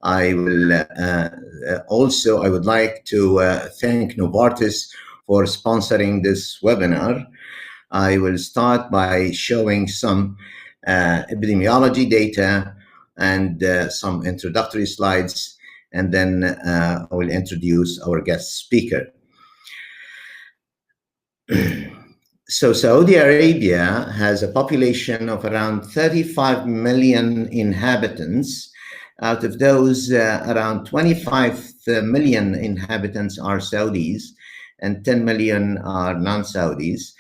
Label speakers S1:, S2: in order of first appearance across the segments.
S1: I will I would like to thank Novartis for sponsoring this webinar. I will start by showing some epidemiology data and some introductory slides, and then I will introduce our guest speaker. So Saudi Arabia has a population of around 35 million inhabitants. Out of those, around 25 million inhabitants are Saudis and 10 million are non-Saudis.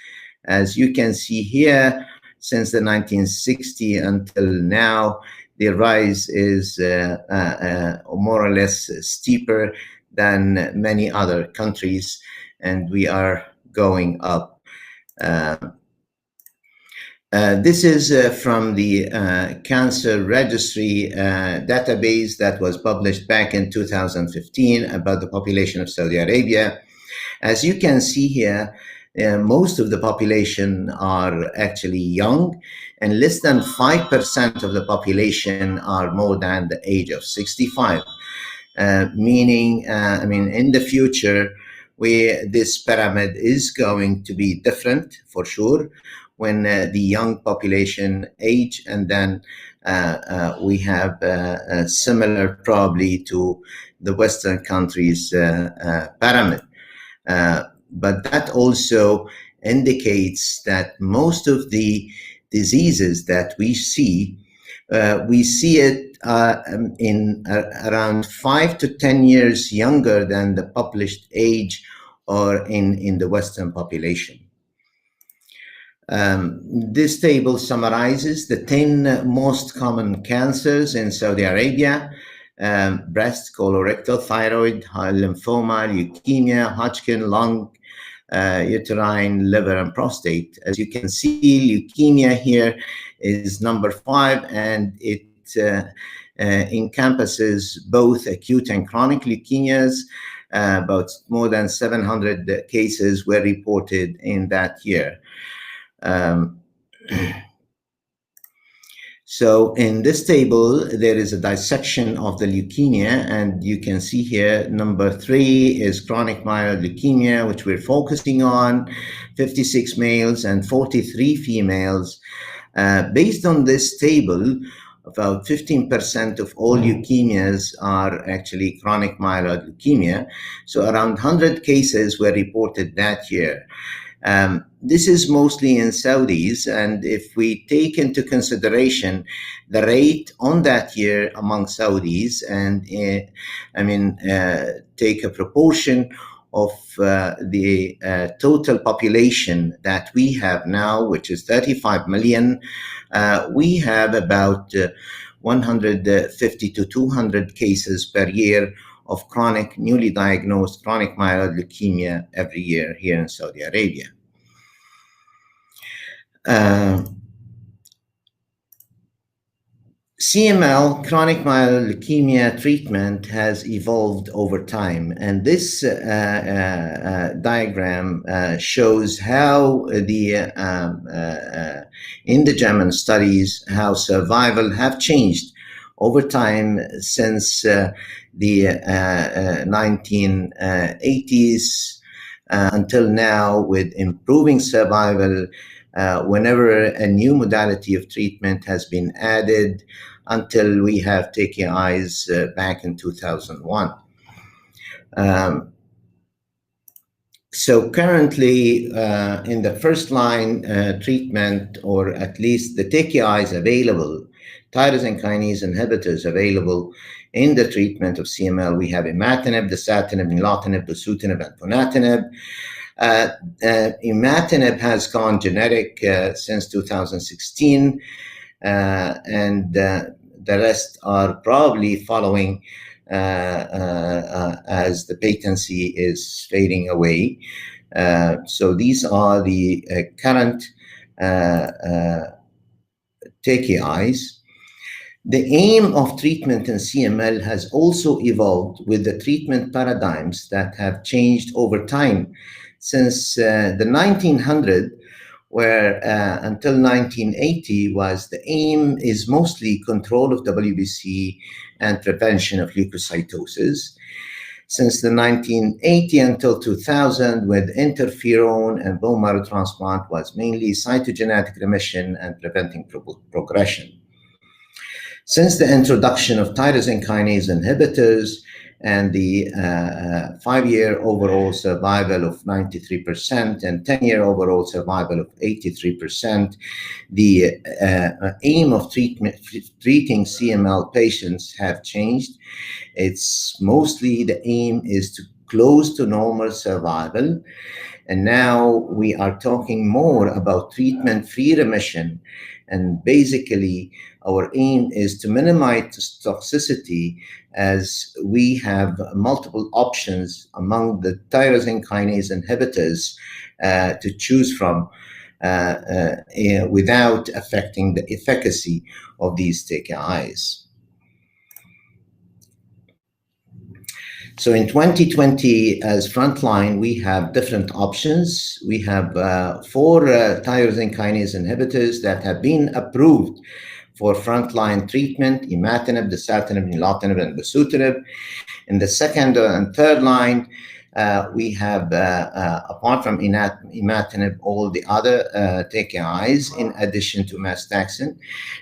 S1: As you can see here, since the 1960s until now, the rise is more or less steeper than many other countries, and we are going up. This is from the Cancer Registry database that was published back in 2015 about the population of Saudi Arabia. As you can see here, most of the population are actually young, and less than 5% of the population are more than the age of 65. Meaning, in the future, this pyramid is going to be different for sure when the young population age, and then we have similar probably to the Western countries pyramid. But that also indicates that most of the diseases that we see it in around 5 to 10 years younger than the published age or in the Western population. This table summarizes the 10 most common cancers in Saudi Arabia: breast, colorectal, thyroid, lymphoma, leukemia, Hodgkin, lung, uterine, liver, and prostate. As you can see, leukemia here is number 5, and it encompasses both acute and chronic leukemias. About more than 700 cases were reported in that year. So in this table, there is a dissection of the leukemia, and you can see here, number 3 is chronic myeloid leukemia, which we're focusing on, 56 males and 43 females. Based on this table, about 15% of all leukemias are actually chronic myeloid leukemia. So around 100 cases were reported that year. This is mostly in Saudis, and if we take into consideration the rate on that year among Saudis, and take a proportion of the total population that we have now, which is 35 million, we have about 150 to 200 cases per year of newly diagnosed chronic myeloid leukemia every year here in Saudi Arabia. CML, chronic myeloid leukemia treatment, has evolved over time, and this diagram shows how in the German studies, how survival have changed over time since the 1980s until now, with improving survival whenever a new modality of treatment has been added, until we have TKIs back in 2001. So currently, in the first line treatment, or at least the TKIs available, tyrosine kinase inhibitors available in the treatment of CML, we have imatinib, dasatinib, nilotinib, bosutinib, and ponatinib. Imatinib has gone generic since 2016, and the rest are probably following as the patency is fading away. So these are the current TKIs. The aim of treatment in CML has also evolved with the treatment paradigms that have changed over time. Since the 1900s, where until 1980 was the aim is mostly control of WBC and prevention of leukocytosis. Since the 1980 until 2000, with interferon and bone marrow transplant, was mainly cytogenetic remission and preventing progression. Since the introduction of tyrosine kinase inhibitors and the 5-year overall survival of 93% and 10-year overall survival of 83%, the aim of treating CML patients have changed. It's mostly the aim is to close to normal survival. And now we are talking more about treatment-free remission. And basically, our aim is to minimize toxicity, as we have multiple options among the tyrosine kinase inhibitors to choose from without affecting the efficacy of these TKIs. So in 2020, as frontline, we have different options. We have 4 tyrosine kinase inhibitors that have been approved for frontline treatment: imatinib, dasatinib, nilotinib, and bosutinib. In the second and third line, we have, apart from imatinib, all the other TKIs in addition to mastaxin.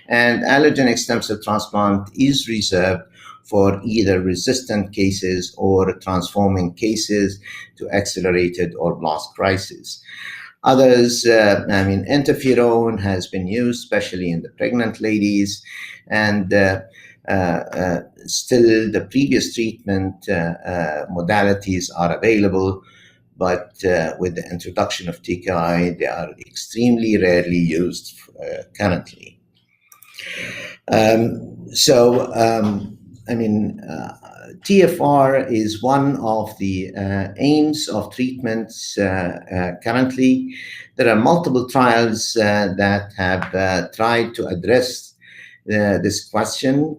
S1: And allogeneic stem cell transplant is reserved for either resistant cases or transforming cases to accelerated or blast crisis. Others, interferon has been used, especially in the pregnant ladies, and still the previous treatment modalities are available, but with the introduction of TKI, they are extremely rarely used currently. TFR is one of the aims of treatments currently. There are multiple trials that have tried to address this question,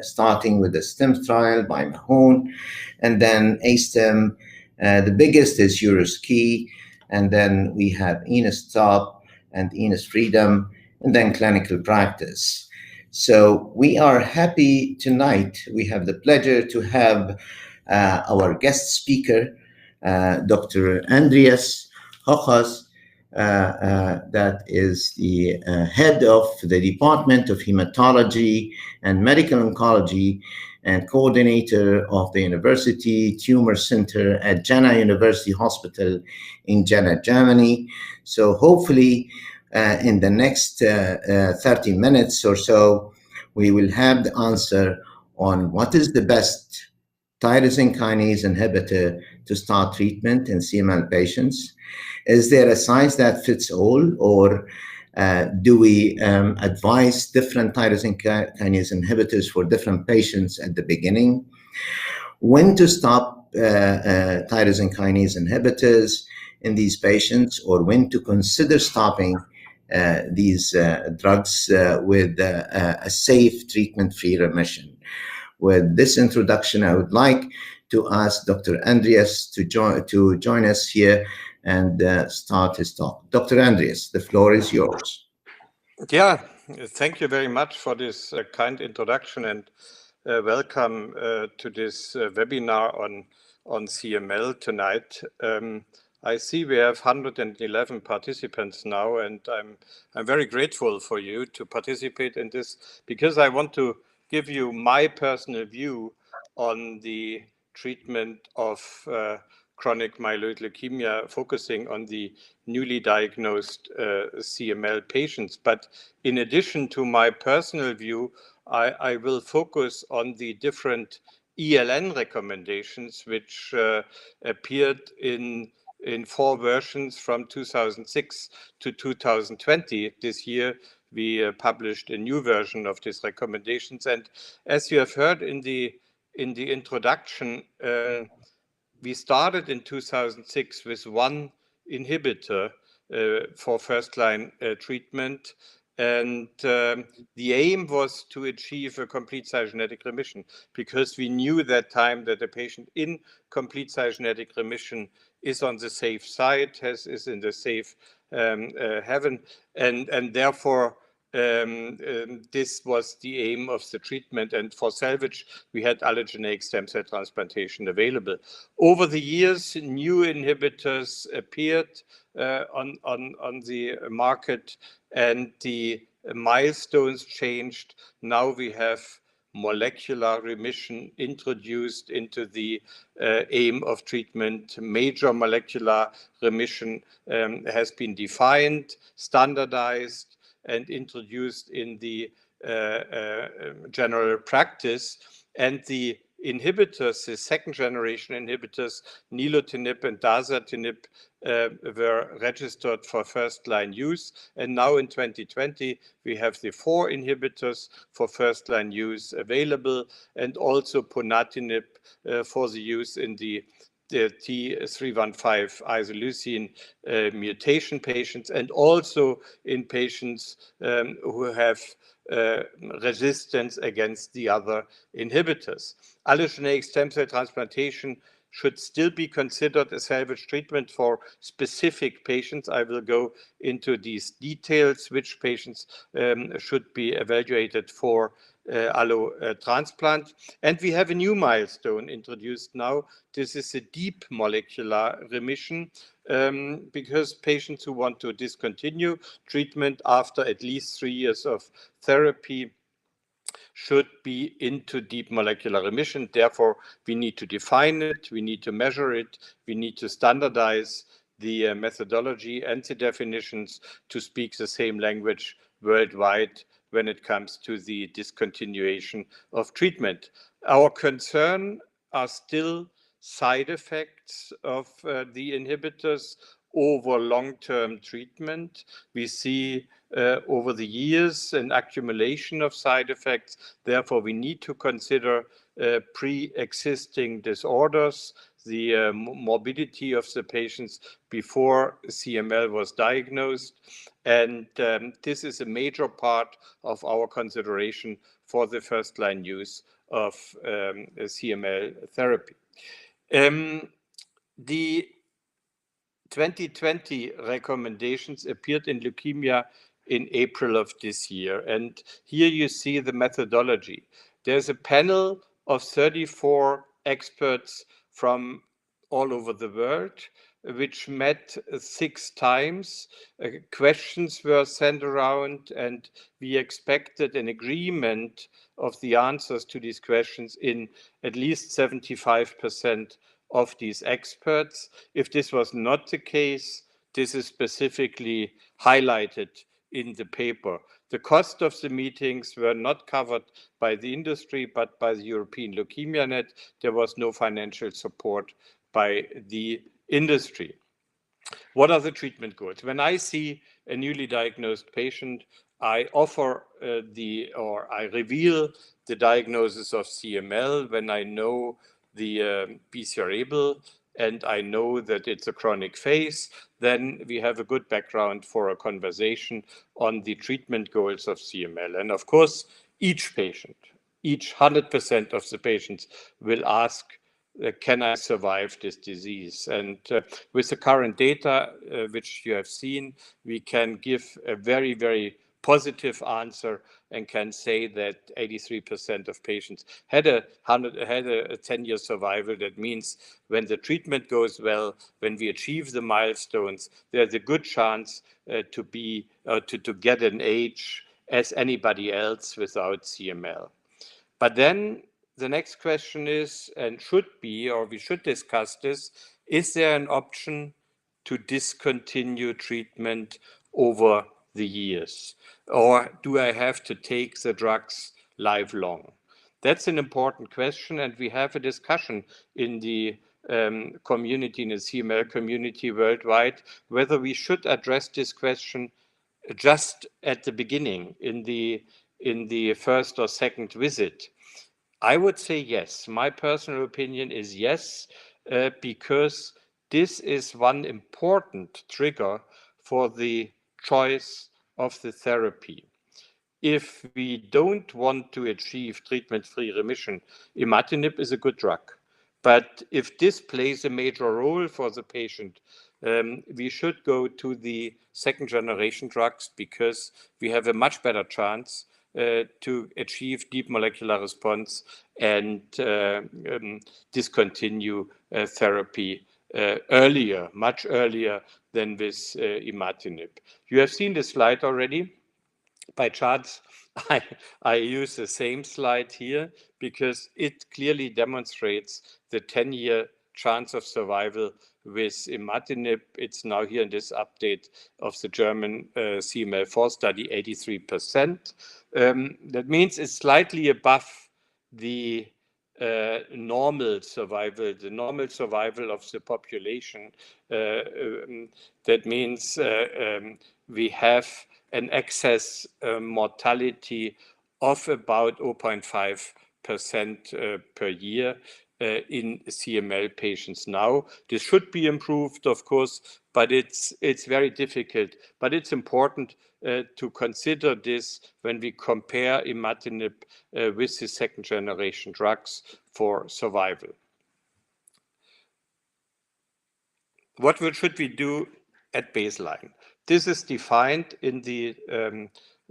S1: starting with the STEM trial by Mahone, and then ASTEM. The biggest is EuroSKI, and then we have ENESTop and ENESTfreedom, and then clinical practice. So we are happy tonight. We have the pleasure to have our guest speaker, Dr. Andreas Hochhaus, that is the head of the Department of Hematology and Medical Oncology and coordinator of the University Tumor Center at Jena University Hospital in Jena, Germany. So hopefully, in the next 30 minutes or so, we will have the answer on what is the best tyrosine kinase inhibitor to start treatment in CML patients. Is there a size that fits all, or do we advise different tyrosine kinase inhibitors for different patients at the beginning? When to stop tyrosine kinase inhibitors in these patients, or when to consider stopping these drugs with a safe treatment-free remission. With this introduction, I would like to ask Dr. Andreas to join us here and start his talk. Dr. Andreas, the floor is yours.
S2: Yeah, thank you very much for this kind introduction, and welcome to this webinar on CML tonight. I see we have 111 participants now, and I'm very grateful for you to participate in this, because I want to give you my personal view on the treatment of chronic myeloid leukemia, focusing on the newly diagnosed CML patients. But in addition to my personal view, I will focus on the different ELN recommendations, which appeared in 4 versions from 2006 to 2020. This year, we published a new version of these recommendations. And as you have heard in the introduction, we started in 2006 with 1 inhibitor for first-line treatment. And the aim was to achieve a complete cytogenetic remission, because we knew that time that a patient in complete cytogenetic remission is on the safe side, is in the safe heaven, and therefore this was the aim of the treatment. And for salvage, we had allogeneic stem cell transplantation available. Over the years, new inhibitors appeared on the market, and the milestones changed. Now we have molecular remission introduced into the aim of treatment. Major molecular remission has been defined, standardized, and introduced in the general practice. And the inhibitors, the second generation inhibitors, nilotinib and dasatinib, were registered for first-line use. And now in 2020, we have the 4 inhibitors for first-line use available, and also ponatinib for the use in the T315 isoleucine mutation patients, and also in patients who have resistance against the other inhibitors. Allogeneic stem cell transplantation should still be considered a salvage treatment for specific patients. I will go into these details, which patients should be evaluated for allo transplant. And we have a new milestone introduced now. This is a deep molecular remission, because patients who want to discontinue treatment after at least 3 years of therapy should be into deep molecular remission. Therefore, we need to define it, we need to measure it, we need to standardize the methodology and the definitions to speak the same language worldwide when it comes to the discontinuation of treatment. Our concern are still side effects of the inhibitors over long-term treatment. We see over the years an accumulation of side effects. Therefore, we need to consider pre-existing disorders, the morbidity of the patients before CML was diagnosed. And this is a major part of our consideration for the first-line use of CML therapy. The 2020 recommendations appeared in Leukemia in April of this year. And here you see the methodology. There's a panel of 34 experts from all over the world, which met 6 times. Questions were sent around, and we expected an agreement of the answers to these questions in at least 75% of these experts. If this was not the case, this is specifically highlighted in the paper. The cost of the meetings were not covered by the industry, but by the European Leukemia Net. There was no financial support by the industry. What are the treatment goals? When I see a newly diagnosed patient, I offer I reveal the diagnosis of CML when I know the BCR-ABL, and I know that it's a chronic phase. Then we have a good background for a conversation on the treatment goals of CML. And of course, each patient, each 100% of the patients will ask, can I survive this disease? And with the current data, which you have seen, we can give a very, very positive answer and can say that 83% of patients had a 10-year survival. That means when the treatment goes well, when we achieve the milestones, there's a good chance to get an age as anybody else without CML. But then the next question is, and should be, or we should discuss this, is there an option to discontinue treatment over the years? Or do I have to take the drugs lifelong? That's an important question, and we have a discussion in the community, in the CML community worldwide, whether we should address this question just at the beginning, in the first or second visit. I would say yes. My personal opinion is yes, because this is one important trigger for the choice of the therapy. If we don't want to achieve treatment-free remission, imatinib is a good drug. But if this plays a major role for the patient we should go to the second generation drugs because we have a much better chance to achieve deep molecular response and discontinue therapy earlier, much earlier than with imatinib. You have seen this slide already. By chance, I use the same slide here because it clearly demonstrates the 10-year chance of survival with imatinib. It's now here in this update of the German CML-4 study, 83%. That means it's slightly above the normal survival, the normal survival of the population. That means we have an excess mortality of about 0.5% per year in CML patients now. This should be improved, of course, but it's very difficult. But it's important to consider this when we compare imatinib with the second generation drugs for survival. What should we do at baseline? This is defined in the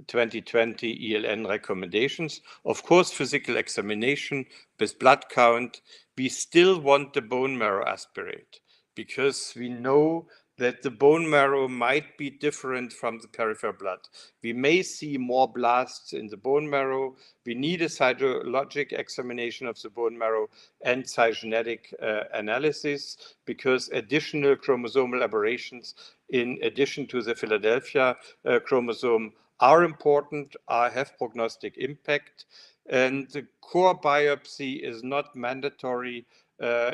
S2: 2020 ELN recommendations. Of course, physical examination with blood count. We still want the bone marrow aspirate because we know that the bone marrow might be different from the peripheral blood. We may see more blasts in the bone marrow. We need a cytologic examination of the bone marrow and cytogenetic analysis because additional chromosomal aberrations in addition to the Philadelphia chromosome are important, have prognostic impact. And the core biopsy is not mandatory.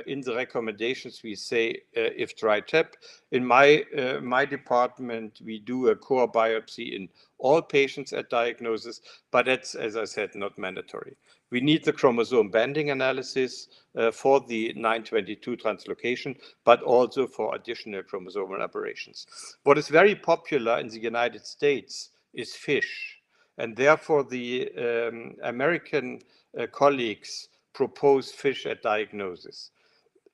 S2: In the recommendations, we say if dry tap. In my department, we do a core biopsy in all patients at diagnosis, but that's, as I said, not mandatory. We need the chromosome banding analysis for the 922 translocation, but also for additional chromosomal aberrations. What is very popular in the United States is FISH, and therefore the American colleagues propose FISH at diagnosis.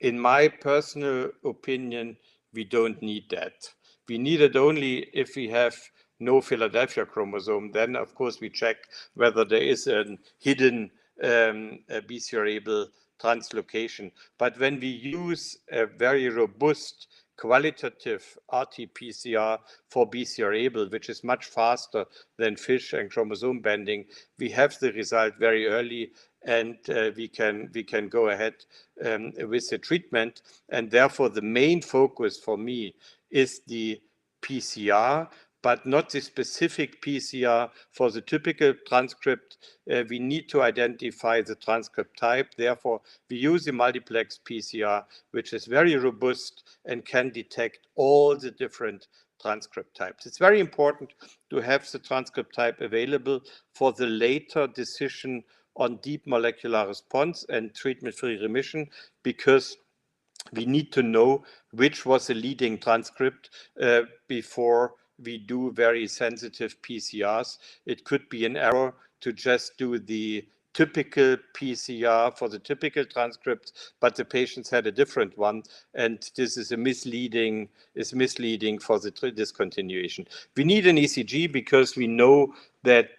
S2: In my personal opinion, we don't need that. We need it only if we have no Philadelphia chromosome. Then, of course, we check whether there is a hidden BCR-ABL translocation. But when we use a very robust qualitative RT-PCR for BCR-ABL, which is much faster than FISH and chromosome banding, we have the result very early, and we can go ahead with the treatment. And therefore, the main focus for me is the PCR, but not the specific PCR for the typical transcript. We need to identify the transcript type. Therefore, we use the multiplex PCR, which is very robust and can detect all the different transcript types. It's very important to have the transcript type available for the later decision on deep molecular response and treatment-free remission, because we need to know which was the leading transcript before we do very sensitive PCRs. It could be an error to just do the typical PCR for the typical transcript, but the patients had a different one, and this is misleading for the discontinuation. We need an ECG because we know that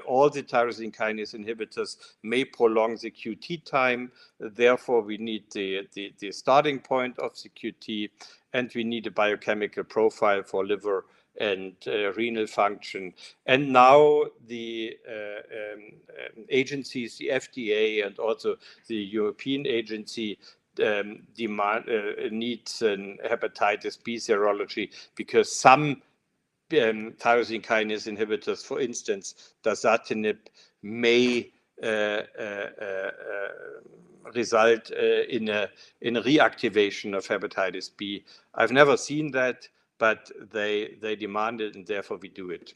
S2: all the tyrosine kinase inhibitors may prolong the QT time. Therefore, we need the starting point of the QT, and we need a biochemical profile for liver and renal function. And now the agencies, the FDA and also the European agency, needs an hepatitis B serology because some tyrosine kinase inhibitors, for instance, dasatinib, may result in a reactivation of hepatitis B. I've never seen that, but they demand it, and therefore we do it.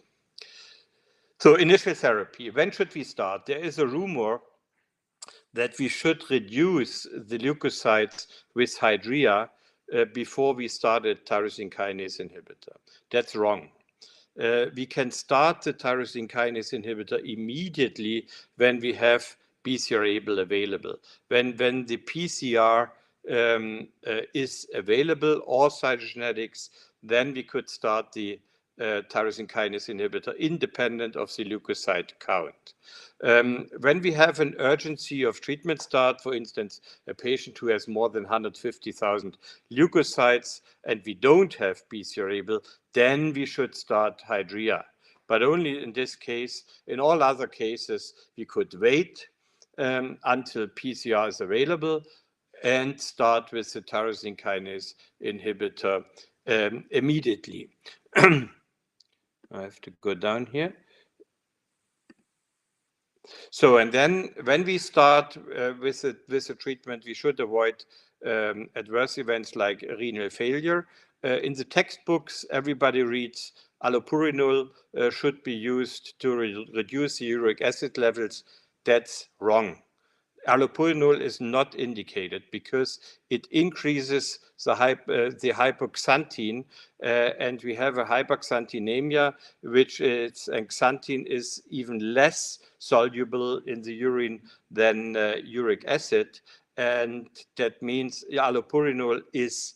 S2: So initial therapy, when should we start? There is a rumor that we should reduce the leukocytes with Hydrea before we started tyrosine kinase inhibitor. That's wrong. We can start the tyrosine kinase inhibitor immediately when we have BCR-ABL available. When the PCR is available, or cytogenetics, then we could start the tyrosine kinase inhibitor independent of the leukocyte count. When we have an urgency of treatment start, for instance, a patient who has more than 150,000 leukocytes and we don't have BCR-ABL, then we should start Hydrea. But only in this case. In all other cases, we could wait until PCR is available and start with the tyrosine kinase inhibitor immediately. I have to go down here. So, and then when we start with the treatment, we should avoid adverse events like renal failure. In the textbooks, everybody reads allopurinol should be used to reduce the uric acid levels. That's wrong. Allopurinol is not indicated because it increases the hypoxanthine, and we have a hypoxanthenemia, which is, and xanthine is even less soluble in the urine than uric acid, and that means allopurinol is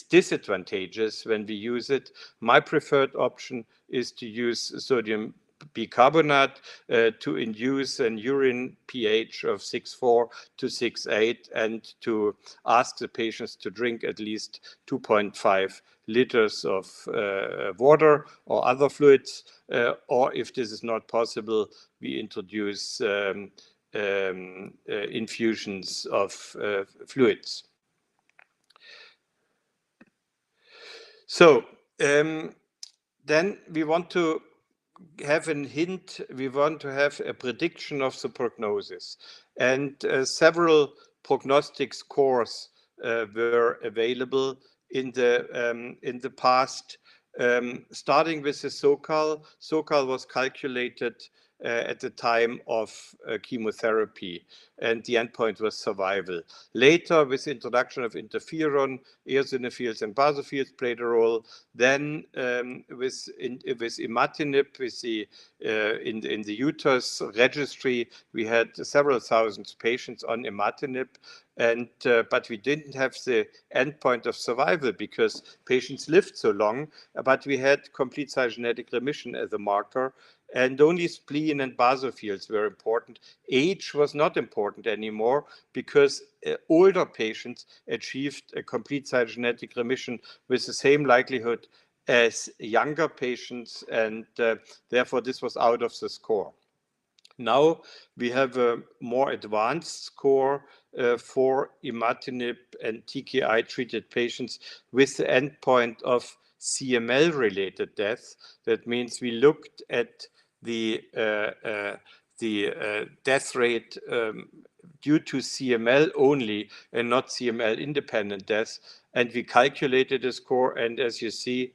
S2: disadvantageous when we use it. My preferred option is to use sodium bicarbonate to induce an urine pH of 6.4 to 6.8 and to ask the patients to drink at least 2.5 liters of water or other fluids, or if this is not possible, we introduce infusions of fluids. So then we want to have a hint, we want to have a prediction of the prognosis. And several prognostic scores were available in the past, starting with the SOCAL. SOCAL was calculated at the time of chemotherapy, and the endpoint was survival. Later, with the introduction of interferon, eosinophils and basophils played a role. Then, with imatinib, with the in the UTOS registry, we had several thousand patients on imatinib, and but we didn't have the endpoint of survival because patients lived so long. But we had complete cytogenetic remission as a marker. And only spleen and basophils were important. Age was not important anymore because older patients achieved a complete cytogenetic remission with the same likelihood as younger patients, and therefore this was out of the score. Now we have a more advanced score for imatinib and TKI-treated patients with the endpoint of CML-related death. That means we looked at the death rate due to CML only and not CML-independent deaths, and we calculated a score, and as you see,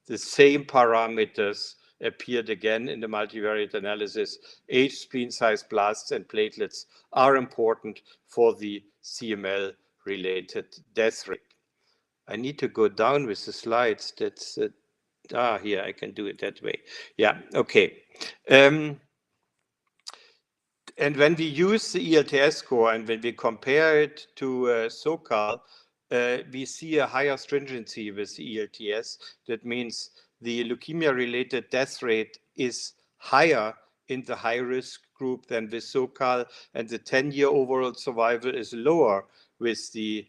S2: the same parameters appeared again in the multivariate analysis. Age, spleen size, blasts, and platelets are important for the CML-related death rate. I need to go down with the slides. That's here, I can do it that way. Yeah, okay. And when we use the ELTS score and when we compare it to SOCAL, we see a higher stringency with the ELTS. That means the leukemia-related death rate is higher in the high-risk group than with SOCAL, and the 10-year overall survival is lower with the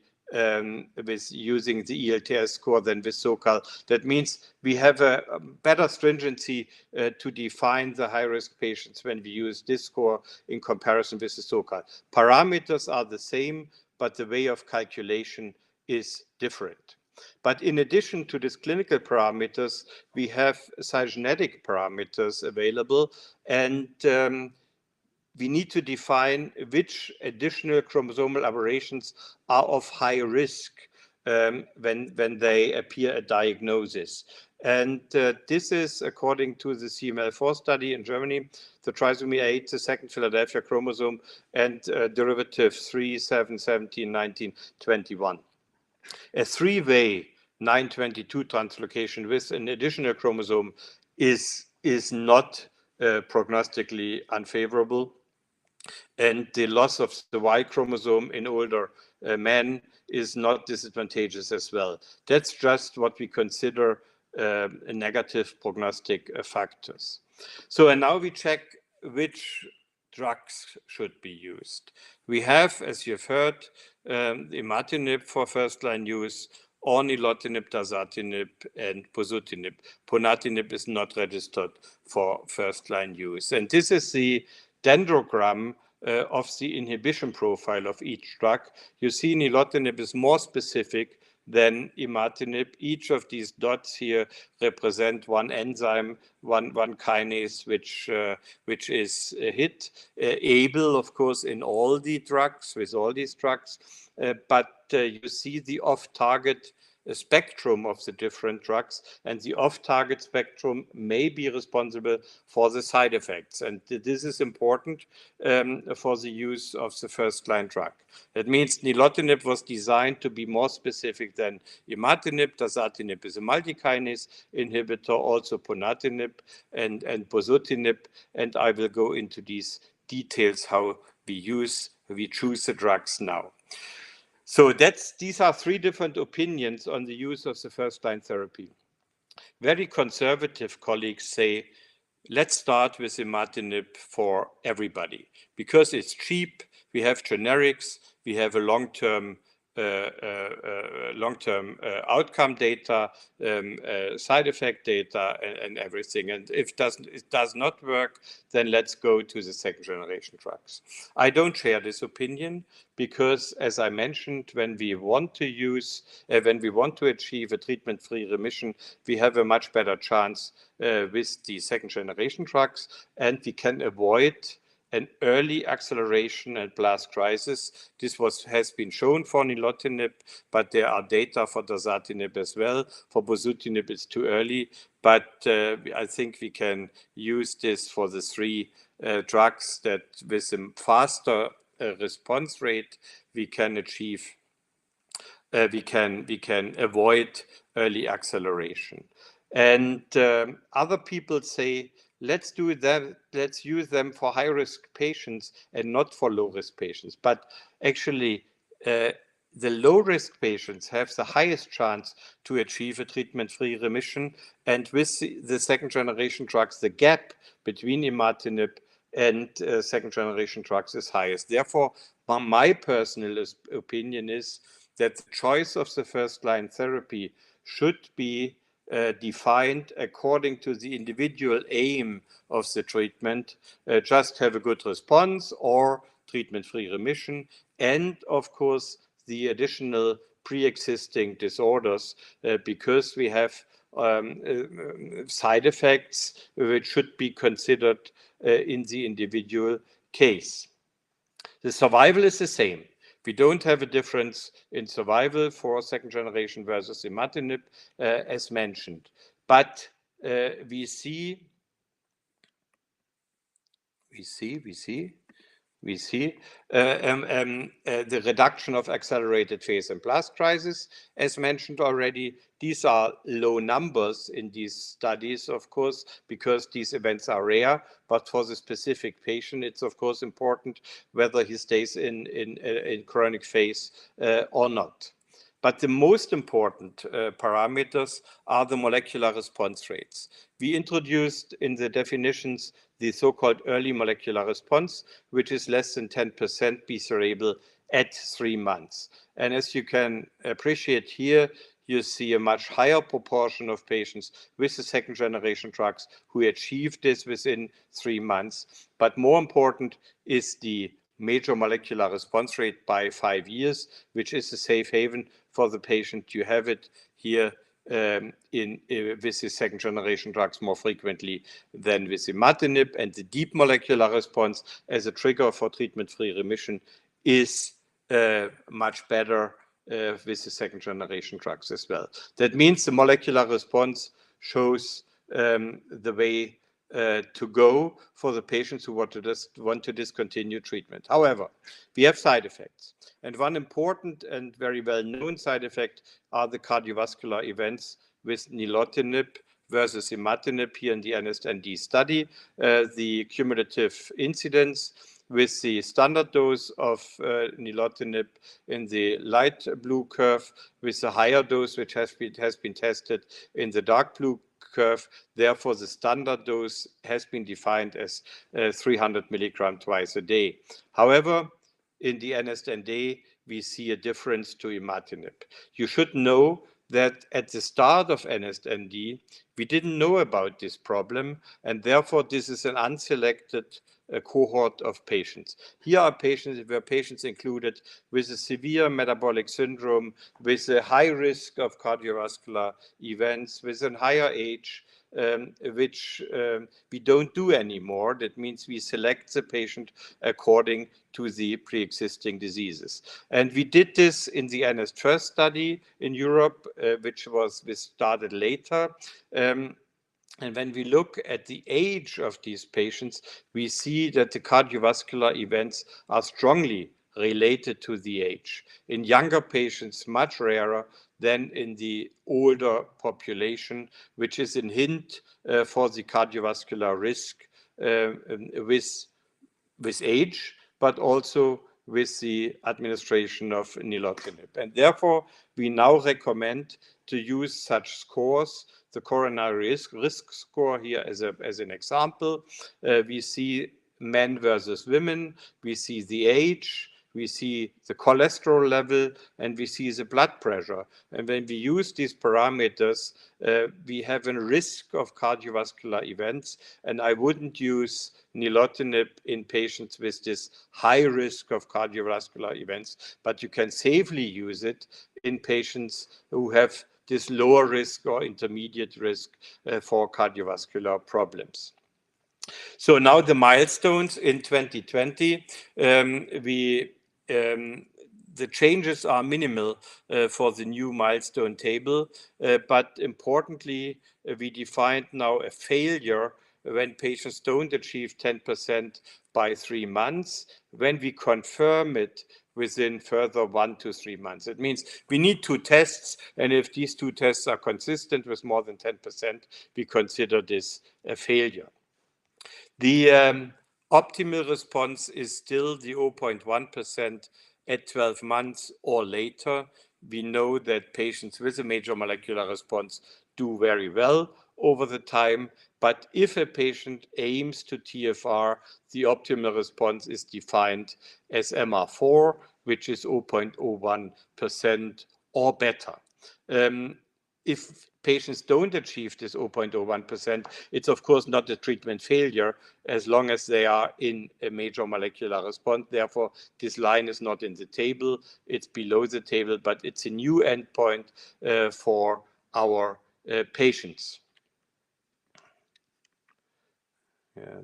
S2: with using the ELTS score than with SOCAL. That means we have a better stringency to define the high-risk patients when we use this score in comparison with the SOCAL. Parameters are the same, but the way of calculation is different. But in addition to these clinical parameters, we have cytogenetic parameters available, and we need to define which additional chromosomal aberrations are of high risk when they appear at diagnosis. And this is according to the CML4 study in Germany, the trisomy 8, the second Philadelphia chromosome, and derivative 3, 7, 17, 19, 21. A three-way 922 translocation with an additional chromosome is not prognostically unfavorable. And the loss of the Y chromosome in older men is not disadvantageous as well. That's just what we consider negative prognostic factors. So, and now we check which drugs should be used. We have, as you've heard, imatinib for first-line use, or nilotinib, dasatinib, and bosutinib. Ponatinib is not registered for first-line use. And this is the dendrogram of the inhibition profile of each drug. You see nilotinib is more specific than imatinib. Each of these dots here represent one enzyme, one kinase, which is hit. ABL, of course, in all the drugs, with all these drugs, but you see the off-target spectrum of the different drugs, and the off-target spectrum may be responsible for the side effects. And this is important for the use of the first-line drug. That means nilotinib was designed to be more specific than imatinib. Dasatinib is a multikinase inhibitor, also ponatinib and bosutinib, and I will go into these details how we choose the drugs now. So these are three different opinions on the use of the first-line therapy. Very conservative colleagues say, let's start with imatinib for everybody because it's cheap, we have generics, we have a long-term outcome data, side effect data, and everything. And if it does not work, then let's go to the second generation drugs. I don't share this opinion because, as I mentioned, when we want to achieve a treatment-free remission, we have a much better chance with the second generation drugs, and we can avoid an early acceleration and blast crisis. This has been shown for nilotinib, but there are data for dasatinib as well. For bosutinib, it's too early, but I think we can use this for the three drugs that with a faster response rate, we can achieve, we can avoid early acceleration. And other people say, let's use them for high-risk patients and not for low-risk patients. But actually, the low-risk patients have the highest chance to achieve a treatment-free remission. And with the second-generation drugs, the gap between imatinib and second-generation drugs is highest. Therefore, my personal opinion is that the choice of the first-line therapy should be defined according to the individual aim of the treatment, just have a good response or treatment-free remission, and of course the additional pre-existing disorders, because we have side effects which should be considered in the individual case. The survival is the same. We don't have a difference in survival for second generation versus imatinib, as mentioned. But we see the reduction of accelerated phase and blast crisis, as mentioned already. These are low numbers in these studies, of course, because these events are rare. But for the specific patient, it's of course important whether he stays in chronic phase or not. But the most important parameters are the molecular response rates. We introduced in the definitions the so-called early molecular response, which is less than 10% BCR-ABL at 3 months. And as you can appreciate here, you see a much higher proportion of patients with the second generation drugs who achieve this within 3 months. But more important is the major molecular response rate by 5 years, which is a safe haven for the patient. You have it here with the second generation drugs more frequently than with imatinib, and the deep molecular response as a trigger for treatment-free remission is much better with the second generation drugs as well. That means the molecular response shows the way to go for the patients who want to discontinue treatment. However, we have side effects. And one important and very well-known side effect are the cardiovascular events with nilotinib versus imatinib here in the ENESTnd study. The cumulative incidence with the standard dose of nilotinib in the light blue curve, with the higher dose which has been tested in the dark blue curve. Therefore, the standard dose has been defined as 300 milligram twice a day. However, in the ENESTnd, we see a difference to imatinib. You should know that at the start of ENESTnd, we didn't know about this problem, and therefore this is an unselected cohort of patients. Here are patients included with a severe metabolic syndrome, with a high risk of cardiovascular events, with a higher age, which we don't do anymore. That means we select the patient according to the pre-existing diseases. And we did this in the ENESTfreedom study in Europe, which started later. And when we look at the age of these patients, we see that the cardiovascular events are strongly related to the age. In younger patients, much rarer than in the older population, which is a hint for the cardiovascular risk with age, but also with the administration of nilotinib. And therefore, we now recommend to use such scores, the coronary risk score here as an example. We see men versus women, we see the age, we see the cholesterol level, and we see the blood pressure. And when we use these parameters, we have a risk of cardiovascular events, and I wouldn't use nilotinib in patients with this high risk of cardiovascular events, but you can safely use it in patients who have this lower risk or intermediate risk for cardiovascular problems. So now the milestones in 2020, the changes are minimal for the new milestone table, but importantly, we defined now a failure when patients don't achieve 10% by 3 months, when we confirm it within further 1 to 3 months. It means we need 2 tests, and if these 2 tests are consistent with more than 10%, we consider this a failure. The optimal response is still the 0.1% at 12 months or later. We know that patients with a major molecular response do very well over the time, but if a patient aims to TFR, the optimal response is defined as MR4, which is 0.01% or better. If patients don't achieve this 0.01%, it's of course not a treatment failure as long as they are in a major molecular response. Therefore, this line is not in the table, it's below the table, but it's a new endpoint for our patients.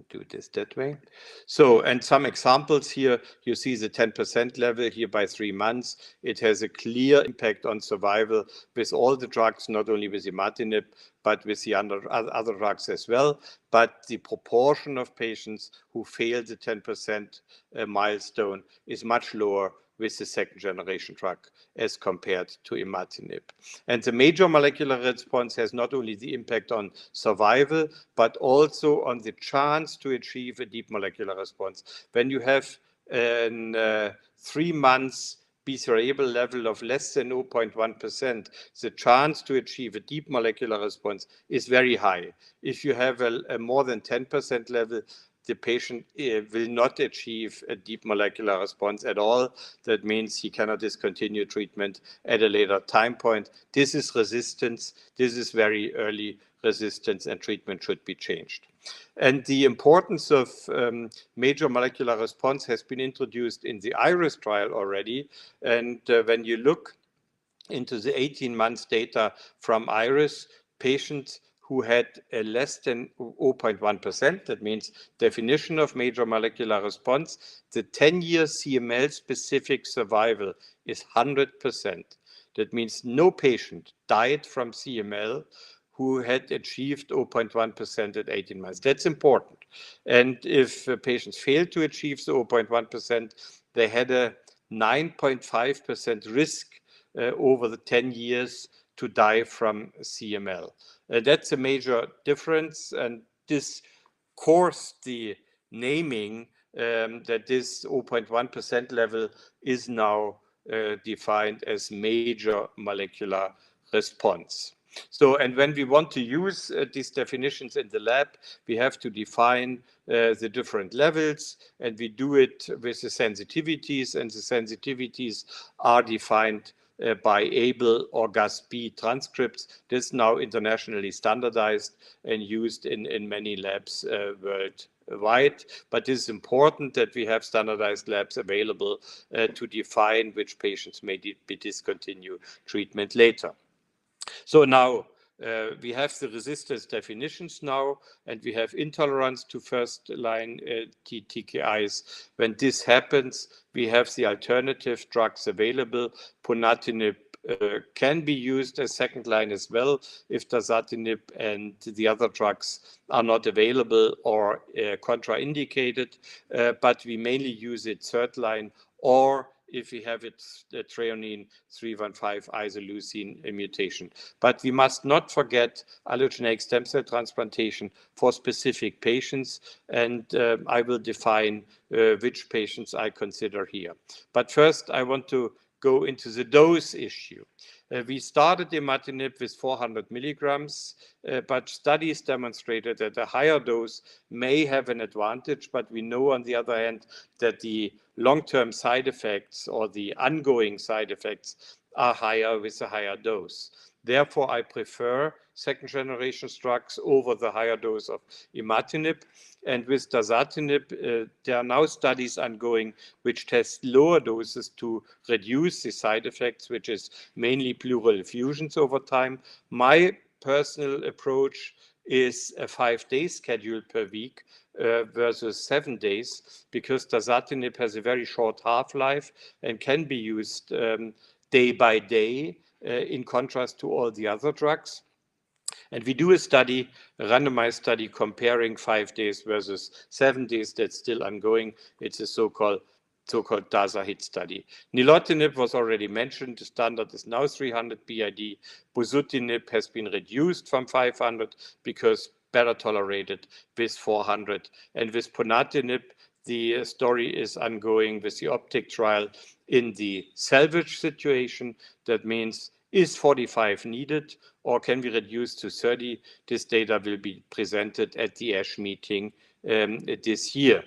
S2: Do this that way. So, and some examples here, you see the 10% level here by 3 months. It has a clear impact on survival with all the drugs, not only with imatinib, but with the other drugs as well. But the proportion of patients who fail the 10% milestone is much lower with the second generation drug as compared to imatinib. And the major molecular response has not only the impact on survival, but also on the chance to achieve a deep molecular response. When you have a 3 months BCR-ABL level of less than 0.1%, the chance to achieve a deep molecular response is very high. If you have a more than 10% level, the patient will not achieve a deep molecular response at all. That means he cannot discontinue treatment at a later time point. This is resistance. This is very early resistance, and treatment should be changed. And the importance of major molecular response has been introduced in the IRIS trial already. And when you look into the 18 months data from IRIS, patients who had a less than 0.1%, that means definition of major molecular response, the 10-year CML-specific survival is 100%. That means no patient died from CML who had achieved 0.1% at 18 months. That's important. And if patients failed to achieve the 0.1%, they had a 9.5% risk over the 10 years to die from CML. That's a major difference, and this caused the naming that this 0.1% level is now defined as major molecular response. So, and when we want to use these definitions in the lab, we have to define the different levels, and we do it with the sensitivities, and the sensitivities are defined by ABL or GASP transcripts. This is now internationally standardized and used in many labs worldwide, but it is important that we have standardized labs available to define which patients may be discontinue treatment later. So now we have the resistance definitions now, and we have intolerance to first-line TKIs. When this happens, we have the alternative drugs available. Ponatinib can be used as second line as well if dasatinib and the other drugs are not available or contraindicated, but we mainly use it third line, or if we have it, the threonine 315 isoleucine mutation. But we must not forget allogeneic stem cell transplantation for specific patients, and I will define which patients I consider here. But first, I want to go into the dose issue. We started imatinib with 400 milligrams, but studies demonstrated that a higher dose may have an advantage, but we know on the other hand that the long-term side effects or the ongoing side effects are higher with a higher dose. Therefore, I prefer second-generation drugs over the higher dose of imatinib. And with dasatinib, there are now studies ongoing which test lower doses to reduce the side effects, which is mainly pleural effusions over time. My personal approach is a 5-day schedule per week versus 7 days, because dasatinib has a very short half-life and can be used day by day in contrast to all the other drugs. And we do a study, a randomized study, comparing 5 days versus 7 days. That's still ongoing. It's a so-called DASA-HIT study. Nilotinib was already mentioned. The standard is now 300 BID. Bosutinib has been reduced from 500 because better tolerated with 400. And with ponatinib, the story is ongoing with the OPTIC trial in the salvage situation. That means, is 45 needed, or can we reduce to 30? This data will be presented at the ASH meeting this year.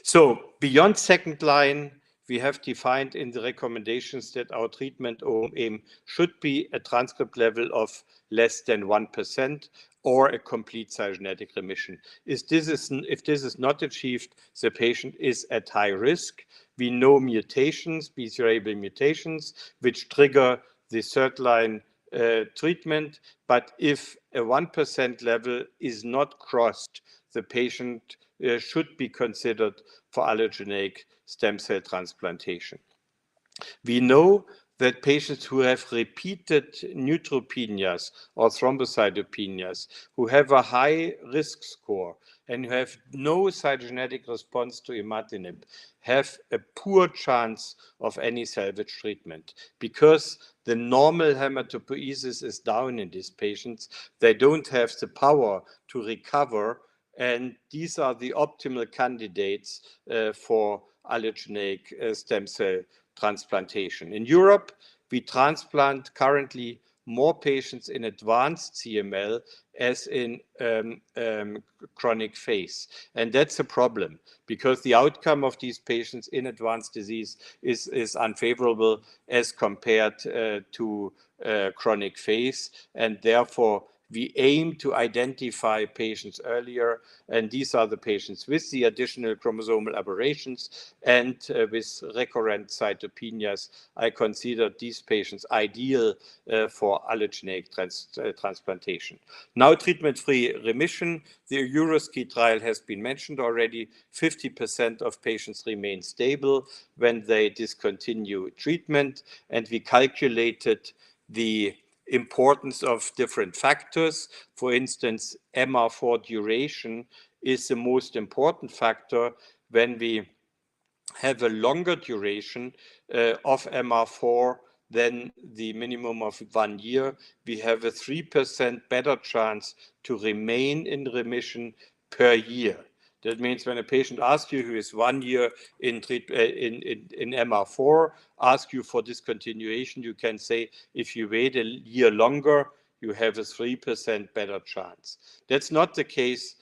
S2: So beyond second line, we have defined in the recommendations that our treatment aim should be a transcript level of less than 1% or a complete cytogenetic remission. If this is not achieved, the patient is at high risk. We know mutations, BCR-ABL mutations, which trigger the third line treatment. But if a 1% level is not crossed, the patient should be considered for allogeneic stem cell transplantation. We know that patients who have repeated neutropenias or thrombocytopenias, who have a high risk score and who have no cytogenetic response to imatinib, have a poor chance of any salvage treatment, because the normal hematopoiesis is down in these patients. They don't have the power to recover, and these are the optimal candidates for allogeneic stem cell transplantation. In Europe, we transplant currently more patients in advanced CML as in chronic phase. And that's a problem, because the outcome of these patients in advanced disease is unfavorable as compared to chronic phase. And therefore, we aim to identify patients earlier, and these are the patients with the additional chromosomal aberrations and with recurrent cytopenias. I consider these patients ideal for allogeneic transplantation. Now, treatment-free remission. The EUROSKI trial has been mentioned already. 50% of patients remain stable when they discontinue treatment, and we calculated the importance of different factors. For instance, MR4 duration is the most important factor. When we have a longer duration of MR4 than the minimum of 1 year, we have a 3% better chance to remain in remission per year. That means when a patient asks you, who is 1 year in MR4, ask you for discontinuation, you can say, if you wait a year longer, you have a 3% better chance. That's not the case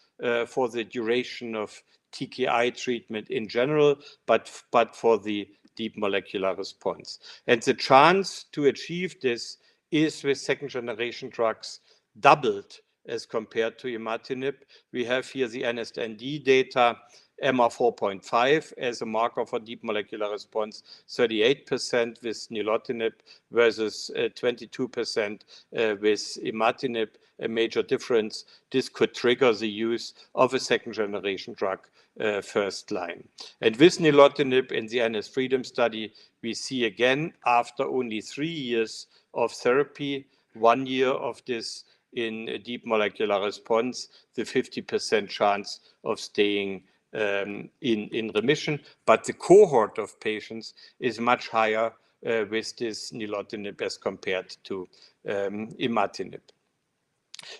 S2: for the duration of TKI treatment in general, but for the deep molecular response. And the chance to achieve this is with second generation drugs doubled as compared to imatinib. We have here the ENESTnd data, MR4.5 as a marker for deep molecular response, 38% with nilotinib versus 22% with imatinib, a major difference. This could trigger the use of a second generation drug first line. And with nilotinib in the ENESTfreedom study, we see again, after only 3 years of therapy, 1 year of this in a deep molecular response, the 50% chance of staying in remission, but the cohort of patients is much higher with this nilotinib as compared to imatinib.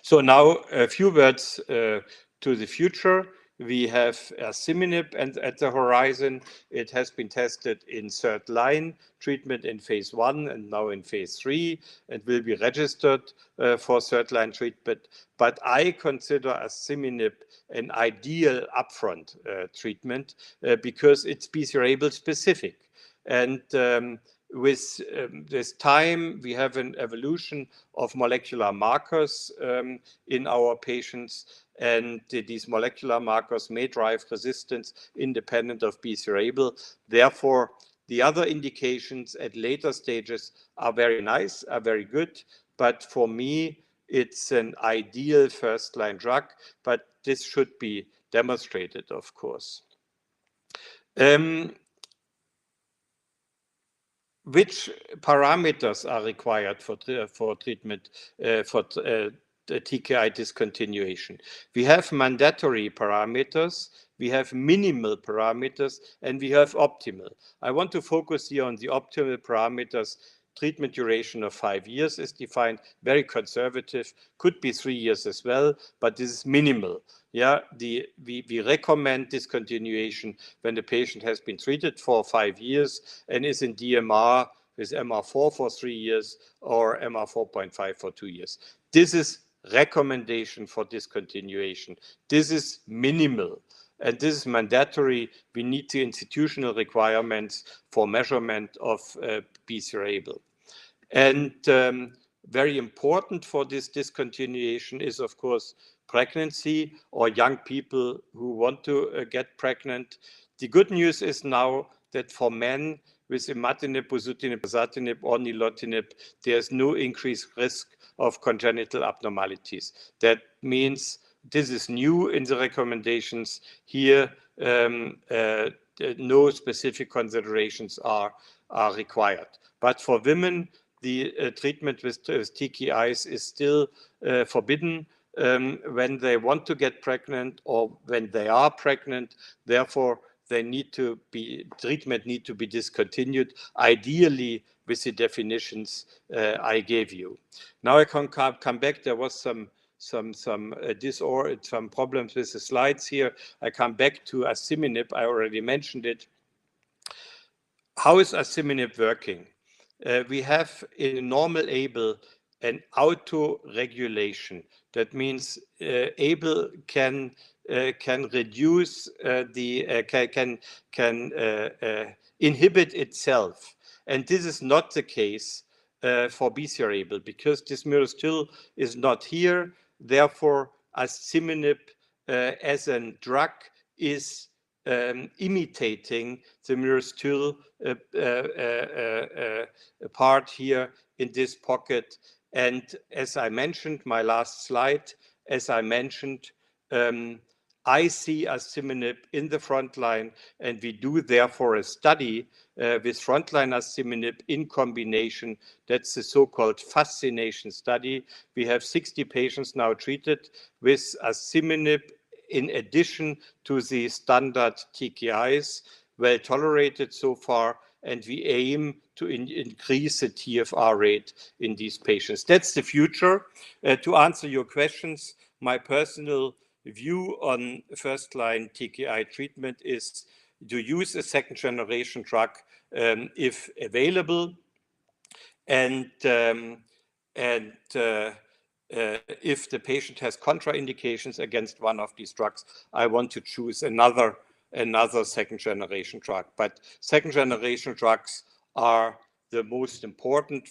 S2: So now a few words to the future. We have asciminib at the horizon. It has been tested in third line treatment in phase 1 and now in phase 3 and will be registered for third line treatment. But I consider asciminib an ideal upfront treatment because it's BCR-ABL specific. And with this time, we have an evolution of molecular markers in our patients, and these molecular markers may drive resistance independent of BCR-ABL. Therefore, the other indications at later stages are very nice, are very good, but for me, it's an ideal first-line drug, but this should be demonstrated, of course. Which parameters are required for treatment for TKI discontinuation? We have mandatory parameters, we have minimal parameters, and we have optimal. I want to focus here on the optimal parameters. Treatment duration of 5 years is defined, very conservative, could be 3 years as well, but this is minimal. Yeah, we recommend discontinuation when the patient has been treated for 5 years and is in DMR with MR4 for 3 years or MR4.5 for 2 years. This is recommendation for discontinuation. This is minimal. And this is mandatory. We need the institutional requirements for measurement of BCR-ABL. And very important for this discontinuation is, of course, pregnancy or young people who want to get pregnant. The good news is now that for men with imatinib, bosutinib, azatinib, or nilotinib, there's no increased risk of congenital abnormalities. That means this is new in the recommendations here. No specific considerations are required. But for women, the treatment with TKIs is still forbidden when they want to get pregnant or when they are pregnant. Therefore, treatment need to be discontinued, ideally with the definitions I gave you. Now I can come back. There was some problems with the slides here. I come back to asciminib. I already mentioned it. How is asciminib working? We have in normal ABL an auto-regulation. That means ABL can reduce can inhibit itself, and this is not the case for BCR-ABL because this myristoyl is not here. Therefore, asciminib as a drug is imitating the myristoyl part here in this pocket. And as I mentioned, my last slide, as I mentioned, I see asciminib in the front line, and we do therefore a study with frontline asciminib in combination. That's the so-called fascination study. We have 60 patients now treated with asciminib in addition to the standard TKIs, well tolerated so far, and we aim to increase the TFR rate in these patients. That's the future. To answer your questions, my personal view on first-line TKI treatment is to use a second-generation drug if available, and if the patient has contraindications against one of these drugs, I want to choose another second-generation drug. But second-generation drugs are the most important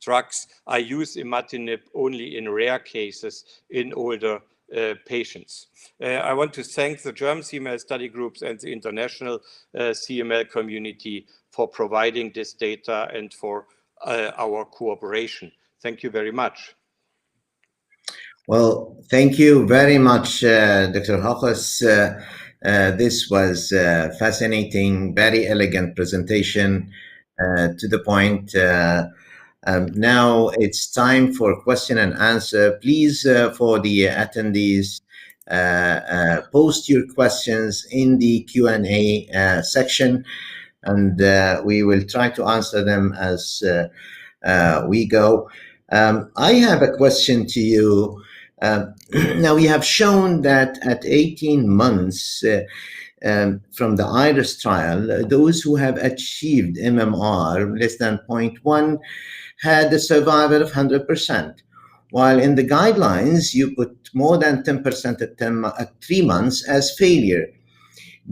S2: drugs. I use imatinib only in rare cases in older patients. I want to thank the German CML study groups and the international CML community for providing this data and for our cooperation. Thank you very much.
S1: Well, thank you very much, Dr. Hochhaus. This was a fascinating, very elegant presentation, to the point. Now it's time for question and answer. Please, for the attendees, post your questions in the Q&A section, and we will try to answer them as we go. I have a question to you. Now, we have shown that at 18 months from the IRIS trial, those who have achieved MMR less than 0.1 had a survival of 100%, while in the guidelines, you put more than 10% at 3 months as failure.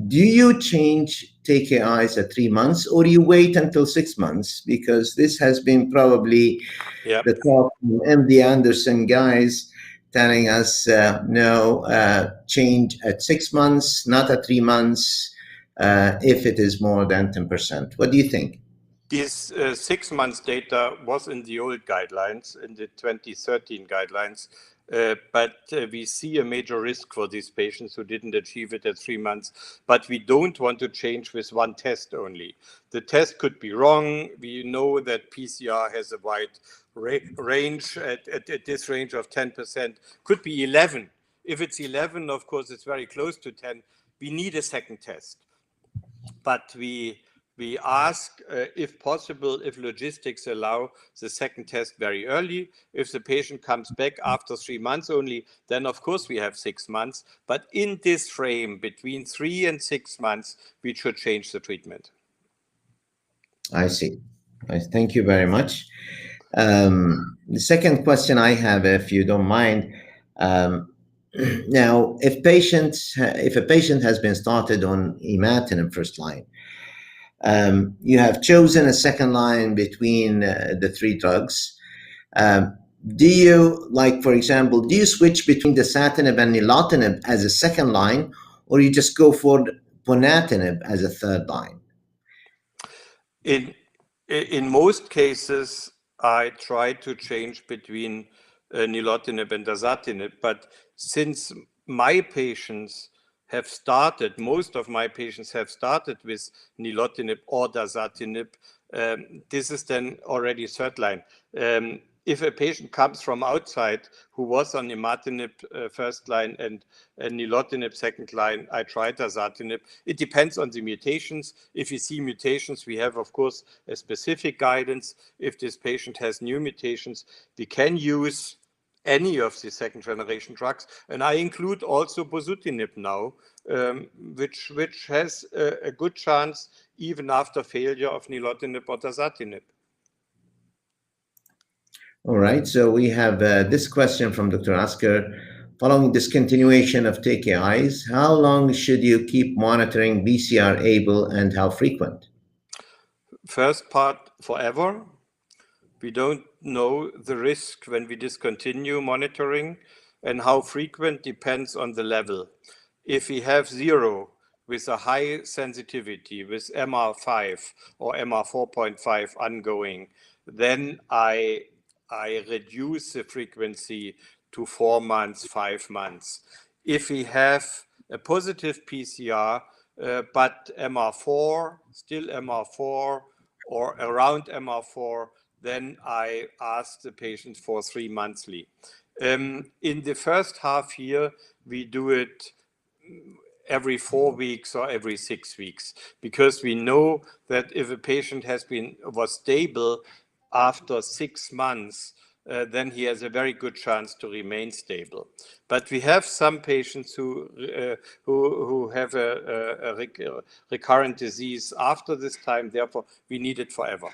S1: Do you change TKIs at 3 months, or you wait until 6 months? Because this has been probably the top MD Anderson guys telling us, no, change at 6 months, not at 3 months, if it is more than 10%. What do you think?
S2: This 6 months data was in the old guidelines, in the 2013 guidelines, but we see a major risk for these patients who didn't achieve it at 3 months. But we don't want to change with one test only. The test could be wrong. We know that PCR has a wide range. At this range of 10%, could be 11. If it's 11, of course, it's very close to 10. We need a second test. But we ask, if possible, if logistics allow, the second test very early. If the patient comes back after 3 months only, then of course we have 6 months. But in this frame between 3 and 6 months, we should change the treatment.
S1: I see. Thank you very much. The second question I have, if you don't mind, now, if a patient has been started on imatinib first line, you have chosen a second line between the 3 drugs. Do you, like, for example, do you switch between dasatinib and nilotinib as a second line, or you just go for ponatinib as a third line?
S2: In most cases, I try to change between nilotinib and dasatinib, but since my patients have started, most of my patients have started with nilotinib or dasatinib, this is then already third line. If a patient comes from outside who was on imatinib first line and nilotinib second line, I try dasatinib. It depends on the mutations. If you see mutations, we have, of course, a specific guidance. If this patient has new mutations, we can use any of the second generation drugs. And I include also bosutinib now, which has a good chance even after failure of nilotinib or dasatinib.
S1: All right, so we have this question from Dr. Asker. Following discontinuation of TKIs, how long should you keep monitoring BCR-ABL and how frequent?
S2: First part, forever. We don't know the risk when we discontinue monitoring, and how frequent depends on the level. If we have 0 with a high sensitivity with MR5 or MR4.5 ongoing, then I reduce the frequency to 4 months, 5 months. If we have a positive PCR, but MR4, still MR4 or around MR4, then I ask the patient for 3 monthly. In the first half year, we do it every 4 weeks or every 6 weeks, because we know that if a patient was stable after 6 months, then he has a very good chance to remain stable. But we have some patients who have a recurrent disease after this time. Therefore, we need it forever.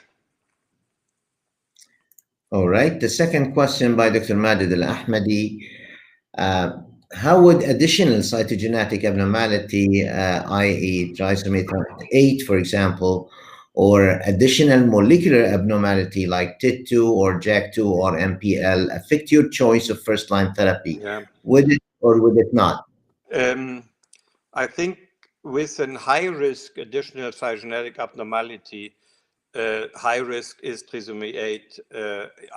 S1: All right. The second question by Dr. Majid Al-Ahmadi. How would additional cytogenetic abnormality, i.e. trisomy 8, for example, or additional molecular abnormality like TIT2 or JAK2 or MPL affect your choice of first-line therapy?
S2: Yeah.
S1: Would it or would it not?
S2: I think with a high-risk additional cytogenetic abnormality, high risk is trisomy 8,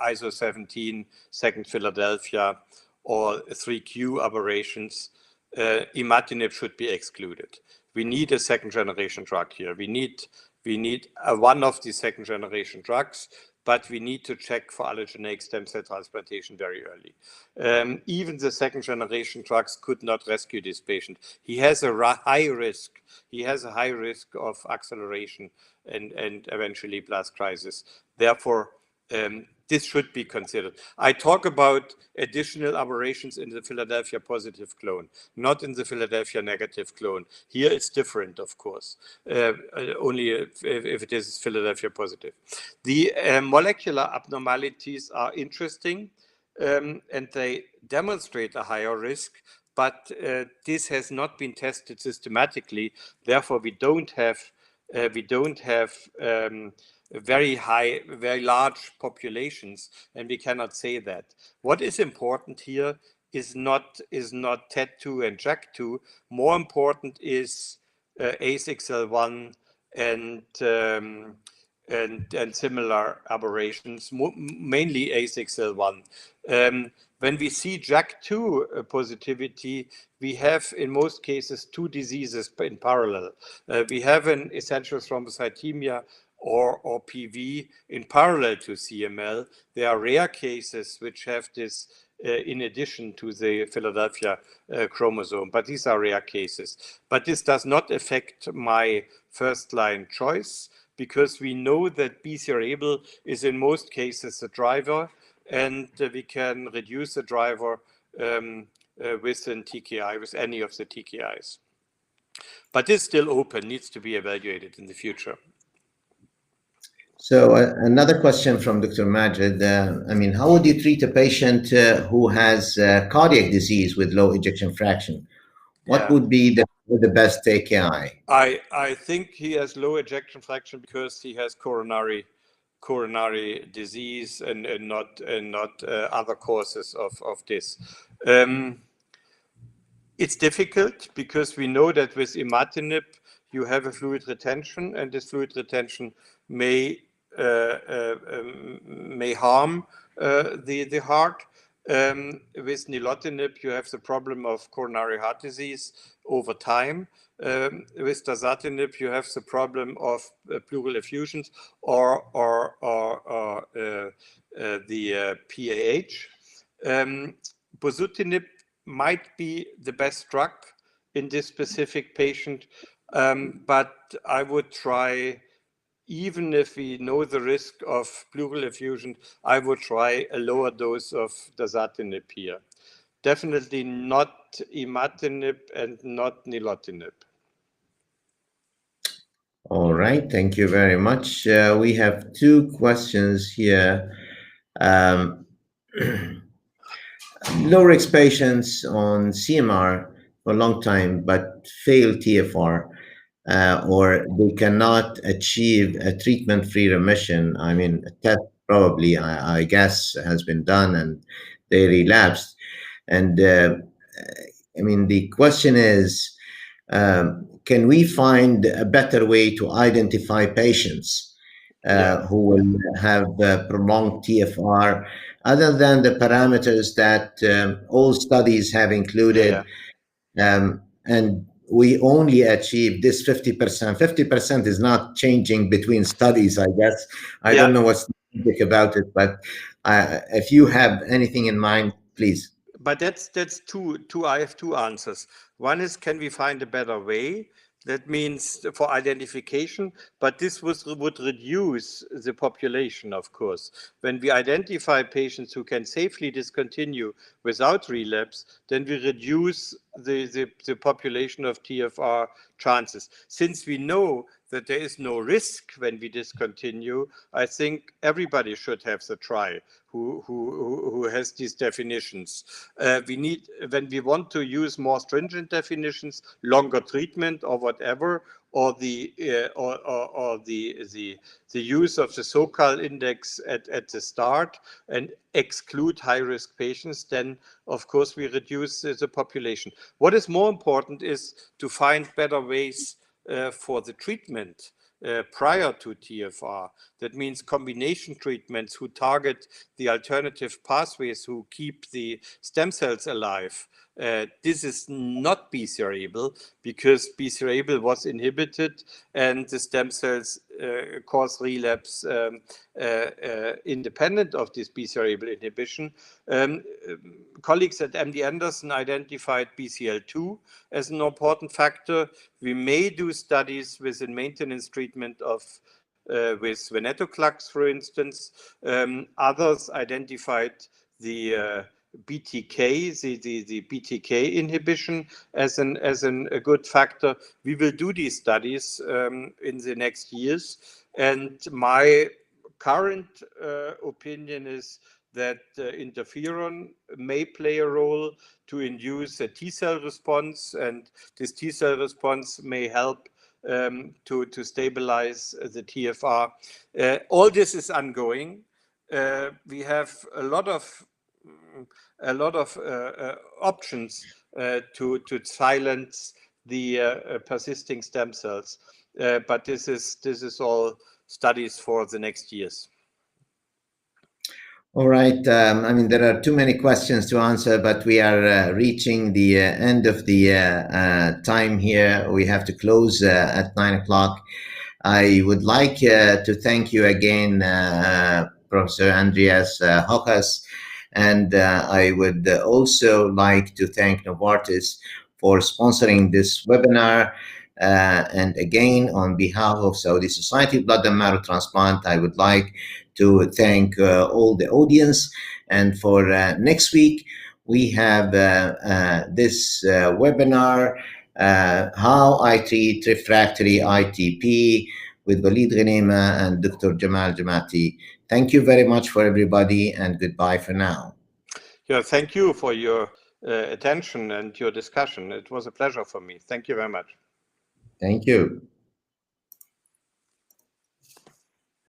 S2: ISO 17, second Philadelphia, or 3Q aberrations. Imatinib should be excluded. We need a second generation drug here. We need one of the second generation drugs, but we need to check for allogeneic stem cell transplantation very early. Even the second generation drugs could not rescue this patient. He has a high risk. He has a high risk of acceleration and eventually blast crisis. Therefore, this should be considered. I talk about additional aberrations in the Philadelphia positive clone, not in the Philadelphia negative clone. Here it's different, of course, only if it is Philadelphia positive. The molecular abnormalities are interesting, and they demonstrate a higher risk, but this has not been tested systematically. Therefore, we don't have very large populations, and we cannot say that. What is important here is not TET2 and JAK2. More important is A6L1 and similar aberrations, mainly A6L1. When we see JAK2 positivity, we have in most cases two diseases in parallel. We have an essential thrombocythemia or PV in parallel to CML. There are rare cases which have this in addition to the Philadelphia chromosome, but these are rare cases. But this does not affect my first-line choice, because we know that BCR-ABL is in most cases a driver, and we can reduce the driver with an TKI, with any of the TKIs. But it's still open, needs to be evaluated in the future.
S1: So another question from Dr. Majid. How would you treat a patient who has cardiac disease with low ejection fraction? What would be the best TKI?
S2: I think he has low ejection fraction because he has coronary disease and not other causes of this. It's difficult because we know that with imatinib you have a fluid retention, and this fluid retention may harm the heart. With nilotinib, you have the problem of coronary heart disease over time. With dasatinib, you have the problem of pleural effusions or the PAH. Bosutinib might be the best drug in this specific patient, but I would try, even if we know the risk of pleural effusion, I would try a lower dose of dasatinib here. Definitely not imatinib and not nilotinib.
S1: All right, thank you very much. We have two questions here. Low-risk patients on CMR for a long time but fail TFR, or they cannot achieve a treatment-free remission. A test probably, I guess, has been done and they relapsed. And the question is, can we find a better way to identify patients who will have prolonged TFR, other than the parameters that all studies have included? And we only achieve this 50%. 50% is not changing between studies, I guess. I don't know what's about it, but if you have anything in mind, please.
S2: But that's two. I have two answers. One is, can we find a better way? That means for identification, but this would reduce the population, of course. When we identify patients who can safely discontinue without relapse, then we reduce the population of TFR chances. Since we know that there is no risk when we discontinue, I think everybody should have the try who has these definitions. We need, when we want to use more stringent definitions, longer treatment or whatever, or the use of the SOCAL index at the start and exclude high-risk patients, then of course we reduce the population. What is more important is to find better ways for the treatment prior to TFR. That means combination treatments who target the alternative pathways who keep the stem cells alive. This is not BCR-ABL because BCR-ABL was inhibited and the stem cells cause relapse independent of this BCR-ABL inhibition. Colleagues at MD Anderson identified BCL2 as an important factor. We may do studies with a maintenance treatment of with venetoclax, for instance. Others identified the BTK, the BTK inhibition as a good factor. We will do these studies in the next years. And my current opinion is that interferon may play a role to induce a T-cell response, and this T-cell response may help to stabilize the TFR. All this is ongoing. We have a lot of options to silence the persisting stem cells, but this is all studies for the next years.
S1: All right. I mean, there are too many questions to answer, but we are reaching the end of the time here. We have to close at 9 o'clock. I would like to thank you again, Professor Andreas Hochhaus, and I would also like to thank Novartis for sponsoring this webinar. And again, on behalf of Saudi Society of Blood and Marrow Transplant, I would like to thank all the audience. And for next week, we have this webinar, How I Treat Refractory ITP, with Walid Ghanema and Dr. Jamal Jamati. Thank you very much for everybody, and goodbye for now.
S2: Yeah, thank you for your attention and your discussion. It was a pleasure for me. Thank you very much.
S1: Thank you.